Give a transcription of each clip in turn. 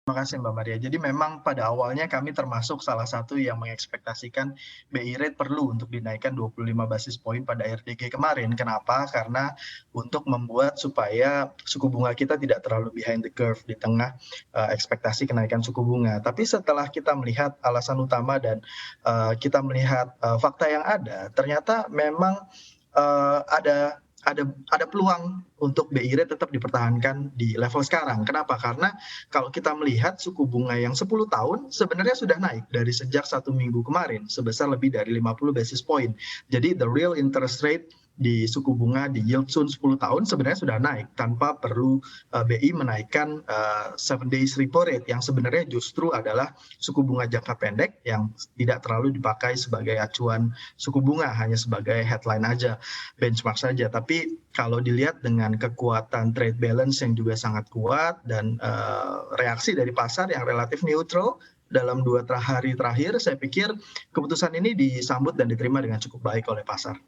Terima kasih Mbak Maria. Jadi memang pada awalnya kami termasuk salah satu yang mengekspektasikan BI rate perlu untuk dinaikkan 25 basis poin pada RDG kemarin. Kenapa? Karena untuk membuat supaya suku bunga kita tidak terlalu behind the curve di tengah ekspektasi kenaikan suku bunga. Tapi setelah kita melihat alasan utama dan kita melihat fakta yang ada, ternyata memang ada peluang untuk BI rate tetap dipertahankan di level sekarang. Kenapa? Karena kalau kita melihat suku bunga yang 10 tahun sebenarnya sudah naik dari sejak 1 minggu kemarin sebesar lebih dari 50 basis point. Jadi the real interest rate di suku bunga di yield Sun 10 tahun sebenarnya sudah naik tanpa perlu BI menaikkan 7 days repo rate yang sebenarnya justru adalah suku bunga jangka pendek yang tidak terlalu dipakai sebagai acuan suku bunga, hanya sebagai headline aja, benchmark saja. Tapi kalau dilihat dengan kekuatan trade balance yang juga sangat kuat dan reaksi dari pasar yang relatif neutral dalam 2 hari terakhir, saya pikir keputusan ini disambut dan diterima dengan cukup baik oleh pasar.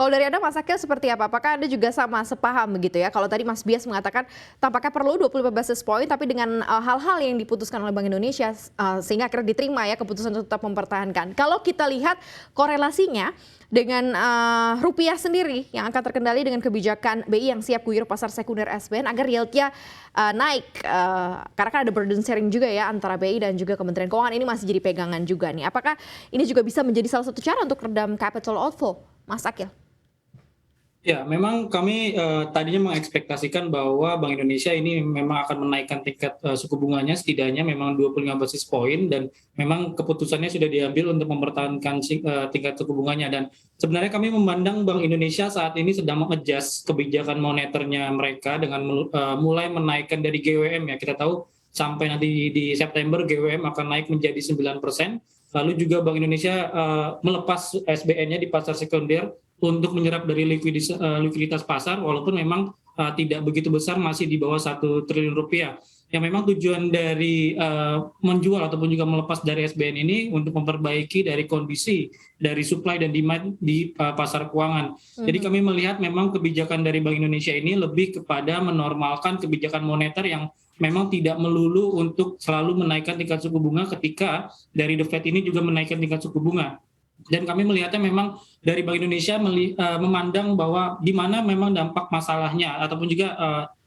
Kalau dari Anda Mas Akil seperti apa? Apakah Anda juga sama sepaham begitu ya? Kalau tadi Mas Bias mengatakan tampaknya perlu 25 basis point, tapi dengan hal-hal yang diputuskan oleh Bank Indonesia sehingga akhirnya diterima ya keputusan untuk tetap mempertahankan. Kalau kita lihat korelasinya dengan rupiah sendiri yang akan terkendali dengan kebijakan BI yang siap guyur pasar sekunder SBN agar yieldnya naik. Karena kan ada burden sharing juga ya antara BI dan juga Kementerian Keuangan, ini masih jadi pegangan juga nih. Apakah ini juga bisa menjadi salah satu cara untuk redam capital outflow, Mas Akil? Ya, memang kami tadinya mengekspektasikan bahwa Bank Indonesia ini memang akan menaikkan tingkat suku bunganya setidaknya memang 25 basis poin, dan memang keputusannya sudah diambil untuk mempertahankan tingkat suku bunganya. Dan sebenarnya kami memandang Bank Indonesia saat ini sedang mengadjust kebijakan moneternya mereka dengan mulai menaikkan dari GWM ya. Kita tahu sampai nanti di September GWM akan naik menjadi 9%. Lalu juga Bank Indonesia melepas SBN-nya di pasar sekunder untuk menyerap dari likuiditas pasar, walaupun memang tidak begitu besar, masih di bawah 1 triliun rupiah. Yang memang tujuan dari menjual ataupun juga melepas dari SBN ini untuk memperbaiki dari kondisi dari supply dan demand di pasar keuangan. Jadi kami melihat memang kebijakan dari Bank Indonesia ini lebih kepada menormalkan kebijakan moneter yang memang tidak melulu untuk selalu menaikkan tingkat suku bunga ketika dari The Fed ini juga menaikkan tingkat suku bunga. Dan kami melihatnya memang dari Bank Indonesia memandang bahwa di mana memang dampak masalahnya ataupun juga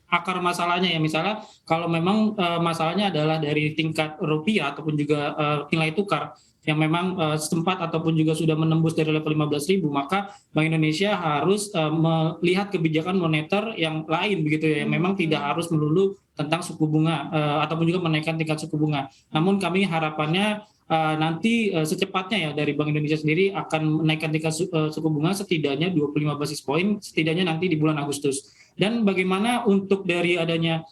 akar masalahnya ya. Misalnya kalau memang masalahnya adalah dari tingkat rupiah ataupun juga nilai tukar yang memang sempat ataupun juga sudah menembus dari level 15.000, maka Bank Indonesia harus melihat kebijakan moneter yang lain begitu ya, yang memang tidak harus melulu tentang suku bunga ataupun juga menaikkan tingkat suku bunga. Namun kami harapannya nanti secepatnya ya dari Bank Indonesia sendiri akan menaikkan tingkat suku bunga setidaknya 25 basis poin setidaknya nanti di bulan Agustus. Dan bagaimana untuk dari adanya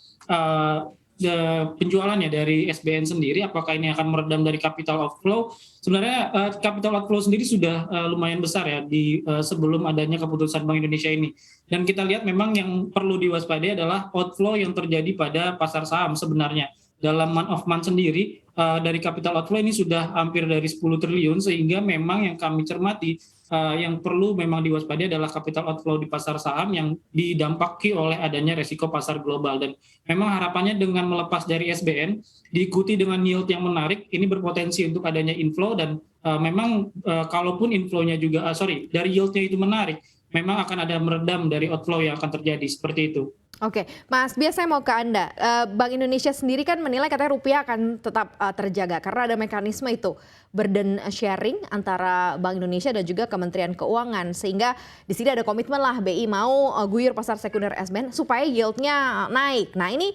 penjualannya dari SBN sendiri, apakah ini akan meredam dari capital outflow? Sebenarnya capital outflow sendiri sudah lumayan besar ya di sebelum adanya keputusan Bank Indonesia ini. Dan kita lihat memang yang perlu diwaspadai adalah outflow yang terjadi pada pasar saham sebenarnya. Dalam month of month sendiri dari capital outflow ini sudah hampir dari 10 triliun, sehingga memang yang kami cermati yang perlu memang diwaspadai adalah capital outflow di pasar saham yang didampaki oleh adanya resiko pasar global. Dan memang harapannya dengan melepas dari SBN diikuti dengan yield yang menarik, ini berpotensi untuk adanya inflow. Dan memang kalaupun inflow-nya juga dari yield-nya itu menarik, memang akan ada meredam dari outflow yang akan terjadi seperti itu. Oke, Mas Bias, saya mau ke Anda. Bank Indonesia sendiri kan menilai katanya rupiah akan tetap terjaga karena ada mekanisme itu burden sharing antara Bank Indonesia dan juga Kementerian Keuangan, sehingga di sini ada komitmen lah BI mau guyur pasar sekunder SBN supaya yieldnya naik. Nah, ini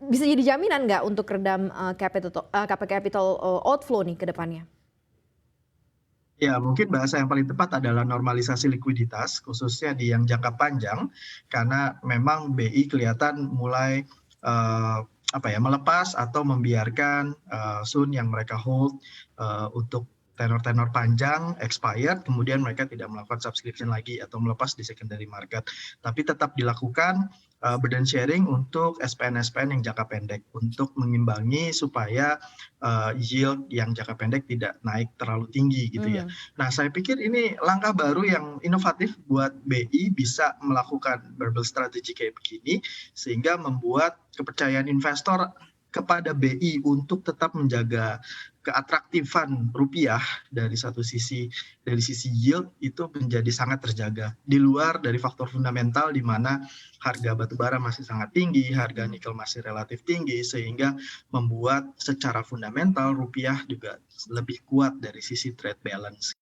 bisa jadi jaminan nggak untuk redam capital outflow nih ke depannya? Ya, mungkin bahasa yang paling tepat adalah normalisasi likuiditas, khususnya di yang jangka panjang, karena memang BI kelihatan mulai melepas atau membiarkan Sun yang mereka hold untuk tenor-tenor panjang expired, kemudian mereka tidak melakukan subscription lagi atau melepas di secondary market. Tapi tetap dilakukan burden sharing untuk SPN-SPN yang jangka pendek untuk mengimbangi supaya yield yang jangka pendek tidak naik terlalu tinggi gitu ya. Nah, saya pikir ini langkah baru yang inovatif buat BI bisa melakukan barbell strategy kayak begini, sehingga membuat kepercayaan investor kepada BI untuk tetap menjaga keatraktifan rupiah dari sisi yield itu menjadi sangat terjaga di luar dari faktor fundamental di mana harga batubara masih sangat tinggi, harga nikel masih relatif tinggi sehingga membuat secara fundamental rupiah juga lebih kuat dari sisi trade balance